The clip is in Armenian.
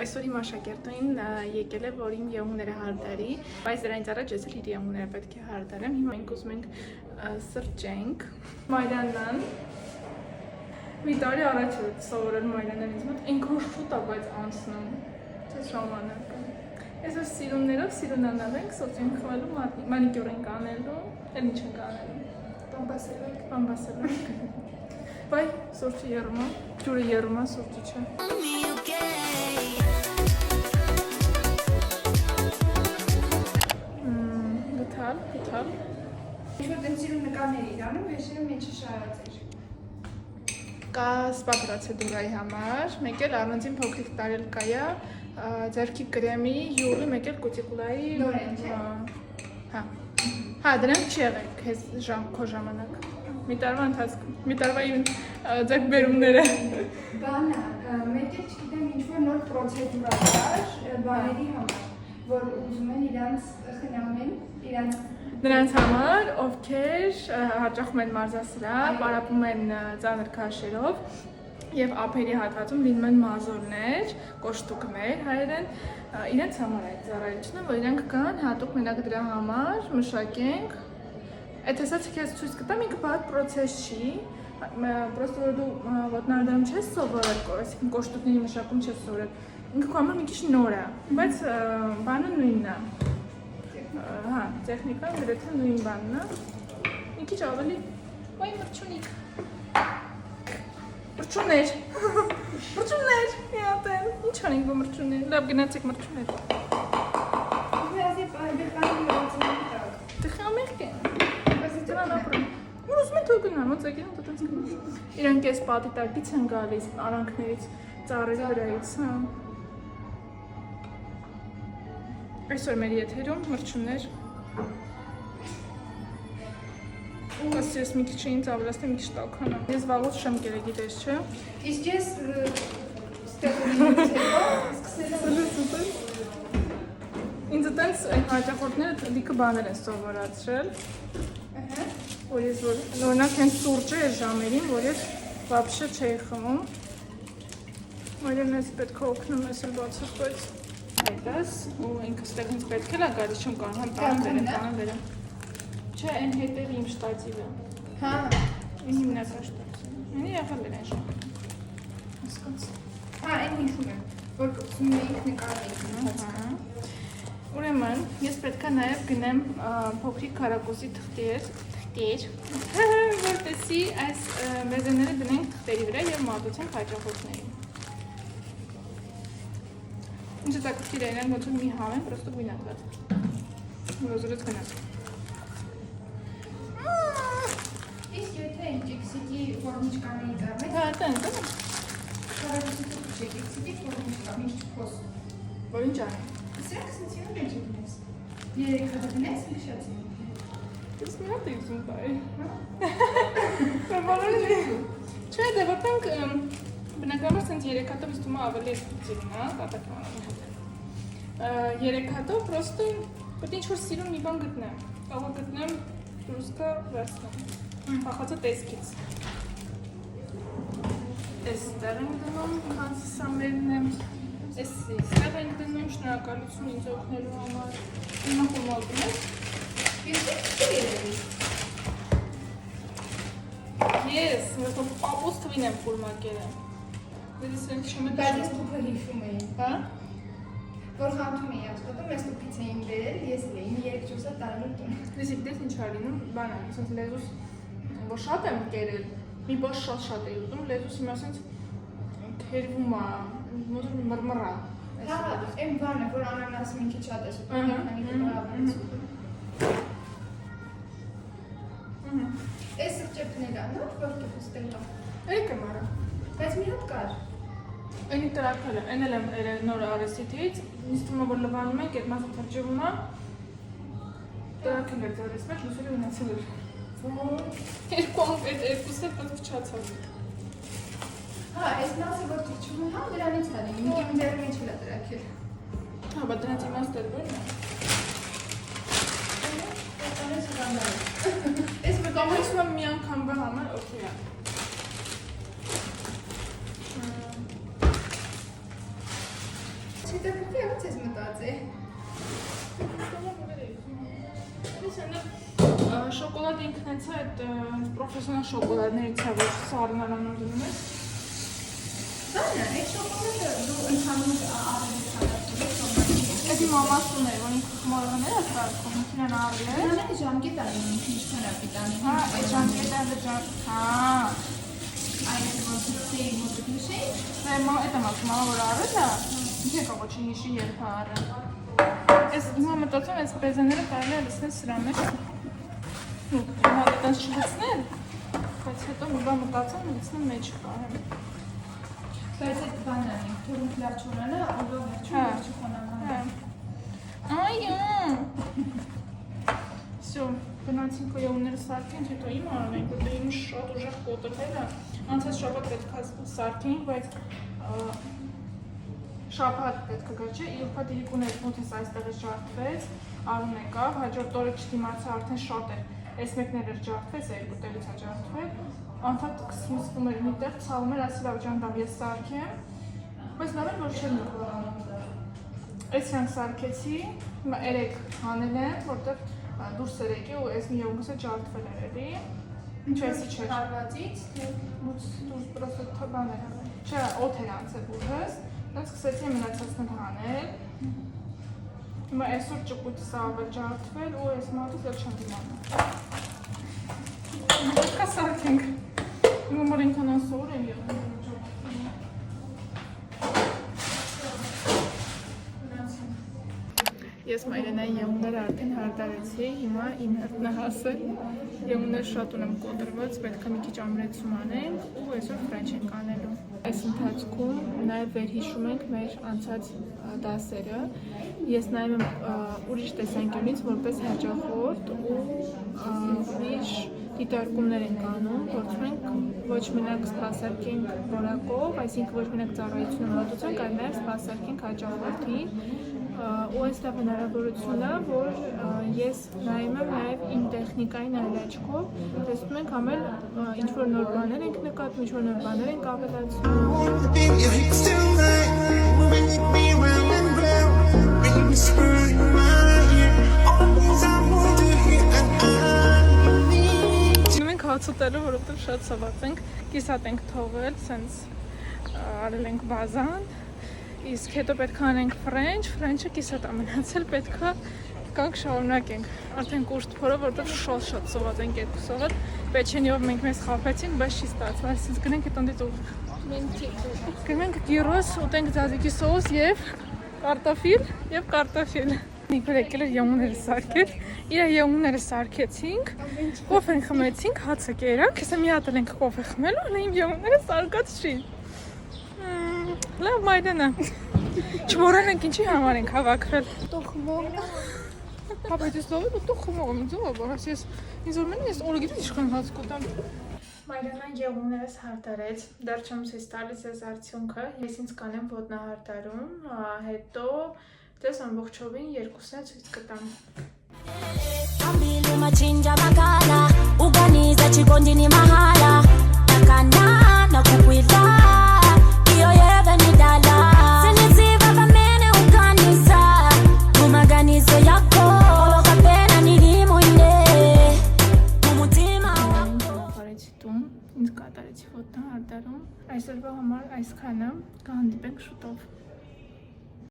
Այսօր իմ աշակերտին եկել է, որ իմ եղունգները հարդարի, բայց դրանից առաջ ես էլ իր եղունգները պետք է հարդարեմ։ Հիմա մենք ուզում ենք սրճենք Մարիաննան։ Մի տարի առաջ էր սովորել Մարիաննան ինձ մոտ, այնքան շուտ է, բայց անցնում։ Չէ՞ ժամանակը։ Այսօր սիրուններով սիրունանալ ենք, սոճ ենք խմելու, մանիկյուր ենք անելու, էլ ինչ ենք անելու։ Բամբասել ենք։ Բայ սուրճի եղումա, ջուրը եղումա, սուրճի չէ։ Գտալ։ Ինչ-որ դեմ սիրուն նկարներ իրանում, վերջերում մեջը շարած էր։ Կա սպա պրոցեդուրայի համար, մեկ էլ առանձին փոքրիկ տարելկա է, ձեռքի կրեմի, յուղի, մեկ էլ կուտիկուլայի։ Նորեն, չէ՞։ Հա, դրանք չի եղել քո ժամանակ։ Մի տարվա ընթացքում, մի տարվա իմ ձեռքբերումները։ Բանը, մեկ էլ չգիտեմ ինչ-որ նոր պրոցեդուրա կար բաների համար, որ ուզում են իրանց խնամեն, Նրանց համար, ովքեր հաճախում են մարզասրահ, պարապում են ծանր քաշերով եւ ափերի հատվածում լինում են մազորներ, կոշտուկներ հայերեն, իրենց համար է ծառայությունը, որ իրանք կան հատուկ մենակ դրա համար, մշակենք։ Այդ հեսացը քեզ ցույց կտամ, ինքը բարդ պրոցես չի, պրոստը որ դու ոտնարդարում չես սովորել, այսինքն կոշտուկների մշակում չես սովորել, ինքը քո համար մի քիչ նոր է, բայց բանը նույնն է։ Հա, տեխնիկան գրեթե նույն բանն է։ Մի քիչ ավելի ոայ մրճունիկ։ Մրճուններ։ Մրճուններ, միատեն։ Ինչ անենք բո մրճուններ։ Լավ գնացեք մրճուններ։ Իհազի բանը լրացնի տակ։ Դե խամերք են։ Բայց դրան ապրում։ Որ ուզում են թող գնան, ոնց եկին ու տենց գնան։ Իրանք էս պատի տակից են գալիս արանքներից, ծառերի վրայից, հա։ Այսօր մեր եթերում մրճուններ։ Ուրս ես մի քիչ ինձ ավելացնեմ, մի քիչ տաքանա։ Ես վաղուց չեմ կերել, գիտես, չէ։ Իսկ ես ստեղումից հետո սկսել եմ։ Ինձ տենց այն հաճախորդները լիքը բաներ են սովորացրել։ Որ ես օրինակ հենց սուրճը է ժամերին, որ ես վաբշե չէի խմում։ Որին ես պետք է օգնում ես էլ բացրտոից։ Այդպես, ու ինքը ստեղ ինձ պետք է գալիս չեմ կարող, տանեմ վերեմ։ Չէ, այն հետևի իմ շտատիվը։ Հա, Իմ հիմնական շտատիվը։ Մենի եղել էր այն ժամ։ Հասկանց։ հա, այն հիշում եմ, որ կպսում էինք նկարներ։ Ուրեմն, ես պետք է նաև գնեմ փոքրիկ քարակուսի թղթեր, որպեսզի այս մեզեները դնենք թղթերի վրա և մատուցենք հաճախորդներին։ Ինչ ծակուտիր են, ոնց որ մի հավ են, պրոստո գույնատված։ Ոզորից գնաց։ Իսկ եթե ջիքսիկի ֆորմիչկաների կարմեք, Հա, տենց, կարագուսի թուք չէ, ջիքսիկի ֆորմիչկա, միշտ չփոս։ որ ինչ անեմ։ Սրանք սնցինում մեջ ունես։ Երեք հատը գնես, լիշացի։ Ես մի հատ եզում բայ։ Բավարան է։ Չէ, դե որտենք բնականաբար սենց երեք հատով իստում ավելի սպիցիլն է, կատակման։ Երեք հատով պրոստը պետք ինչ-որ սիրուն մի բան գտնեմ։ Կարող գտնեմ դուրսկա վերցնեմ։ Հախածը տեսքից։ Էստեղ ենք դնում, հանց սամերն եմ։ Էստեղ ենք դնում, շնորհակալություն ինձ օգնելու համար։ Հիմա խոմալում եք։ Ես չէ երևի։ Ես, մերտով պապուս թվին եմ խուրմակերը։ Դες ենք չեմ է Բայց ես թուփը հիշում էին։ Հա? Որ խանթում էի աշխատում, ես թուփից էին բերել, ես էին 3-4 սա տարել տուն։ Դες դες ինչ ա լինում, բան եմ, ասենց լեզուս, որ շատ եմ կերել, մի բաշ շատ էի ուտում, լեզուս հիմա ասենց թերվում ա, ոնց որ մռմռա։ Հա, այն բանը, որ անանասը մի քիչ շատ ես ուտում, քանի որ բավական ես ուտում։ Այս սրճեփն էլ անո, որ կփստել է։ Եկը մարա։ Բայց մի հատ կար։ Այնի տրակել եմ, այն էլ եմ նոր արեսիթից, ինձ թվում է, որ լվանում ենք, այդ մասը թրջվում է, տրակել էր ձարես մեջ, լուսել է ունեցել էր։ Երկու այդ երկուսը պետք փչացավ։ Հա, այս մասը որ թրջվում է, հա, դրանից է լինում, իմ ձեռը մեջ էլ է տրակել։ Հա, բայց դրանց իմաստը էր որն է։ Այս հանդարը։ Այս մտավորիչում եմ մի անգամ բա համար, օքեյ է։ Շոկոլադ ինքնից է, այդ պրոֆեսիոնալ շոկոլադներից է, որ սառնարանով դնում ես։ Դա է, շոկոլադը դու ընդհանուր Էդի մամասուն է, որ ինքը խմորղներ է սարքում, ինքնան առել է։ Նրան է ժամկետ արին, ինչքան է պիտանի։ Հա, այդ ժամկետ է վճար, հա։ Այդ որ դուքսեի մոտը դուշեի։ Այդ եմ ասում, որ առել է, ինչ է կողոչի հիշի երբ է առել։ Ես հիմա մտածում, այս բեզաները կարելի է լսնել սրա մեջ։ Հիմա դետանց չլցնել, բայց հետո մի բան մտածում, լցնեմ մեջ կարեմ։ Բայց այդ բանը է, թորունք լավ չորանա, ոլով վերջու խոնաման։ Այո։ Всё, գնացինք յոուները սարքենք, հետո իմ արենք, որտեղ իմ շատ ուժեղ կոտրվել է։ Անցած շաբաթ պետք է սարքենք, բայց շաբաթ պետք է գա, չէ, ուրբաթ իրիկուներ մոտից այստեղից ջարդվեց, Արուն եկավ, հաջորդ օրը չդիմացա արդեն շատ էր, այս մեկներ էր ջարդվեց, երկու տեղից է ջարդվել, անդադ սկսվում էր միտեղ, ցավում էր, ասի լավ ջանդամ ես սարքեմ, բայց լավ էր, որ չեմ նկարանում։ Այս իրանք սարքեցի, հիմա 3 հանել եմ, որտեղ դուրս էր եկի ու այս մի յոգուսը ջարդվել էր էլի։ Ինչ էսի չէր։ Հարվածից, դուրս պրոստը բան էր։ Չէ, օդ էր անցել ուժս, դրանց սկսեցի մնացածն հանել։ Հիմա այսօր ճկուտի սա ավել ջարդվել ու այս մատուս էլ չեմ դիմանում։ Պետք է սարքենք։ Հիմա մոր ինքան անսոր եմ եղել։ Ես Մայրենայի եղունները արդեն հարդարեցի, հիմա իմ հերտնահասը եղուններ շատ ունեմ կոտրված, պետք է մի քիչ ամրեցում անենք ու այսօր ֆրենչ ենք անելու։ Այս ընթացքում նաև վերհիշում ենք մեր անցած դասերը։ Ես նայում եմ ուրիշ տեսանկյունից որպես հաճախորդ ու ուրիշ դիտարկումներ ենք անում, փորձում ենք ոչ մենակ սպասարկենք որակով, այսինքն ոչ մենակ ծառայությունը մատուցենք, այլ նաև սպասարկենք հաճախորդին ու այստեղ հնարավորություն է, որ ես նայում եմ նաև իմ տեխնիկային այլաչքով, տեսնում ենք ամեն ինչ-որ նոր բաներ ենք նկատում, ինչ-որ նոր բաներ ենք ավելացնում։ Հացուտելու, որովհետև շատ սոված ենք, կիսատ ենք թողել, սենց արել ենք բազան, իսկ հետո պետք է անենք ֆրենչը կիսատ ամենացել, պետք է կանք շարունակենք, արդեն կուրտ փորը, որովհետև շատ սոված ենք երկուսով, պեչենիով մենք մեզ խաբեցինք, բայց չի ստացվել, այսինքն գնենք այդ անդից ուղ։ Գնենք գիրոս, ուտենք ձազիկի սոուս և կարտոֆիլ։ Նիկոլ եկել էր եղունները սարքել, իր եղունները սարքեցինք, կոֆեն խմեցինք, հացը կերանք, հեսա մի հատ ենք կոֆե խմելու, հլա իմ եղունները սարկած չի։ Լավ Մայրենը, չմորան ենք ինչի համար ենք հավաքվել։ Տու խմող։ Հա, բայց ես լավ է, տու խմող եմ, ձով է, ես ինձ որ մենին ես օրը գիտես իշխան հաց կուտամ։ Մայրենան եղուններս հարդարեց, դեռ չեմ ցույց տալիս ես արդյունքը, ես ինձ կանեմ ոտնահարդարում, հետո դες ամբողջովին երկուսն է ցույց կտամ։ Ambilu machinja makala uganiza chikondini mahala nakana nakukwila iyo yeve ni dala siniziva vamene ukanisa kumaganizo yako olokapena nilimuine mumutima wako Բարեցի տուն, ինձ կատարեցի ոտնահարդարում, այսօրվա համար այսքանը, կհանդիպենք շուտով։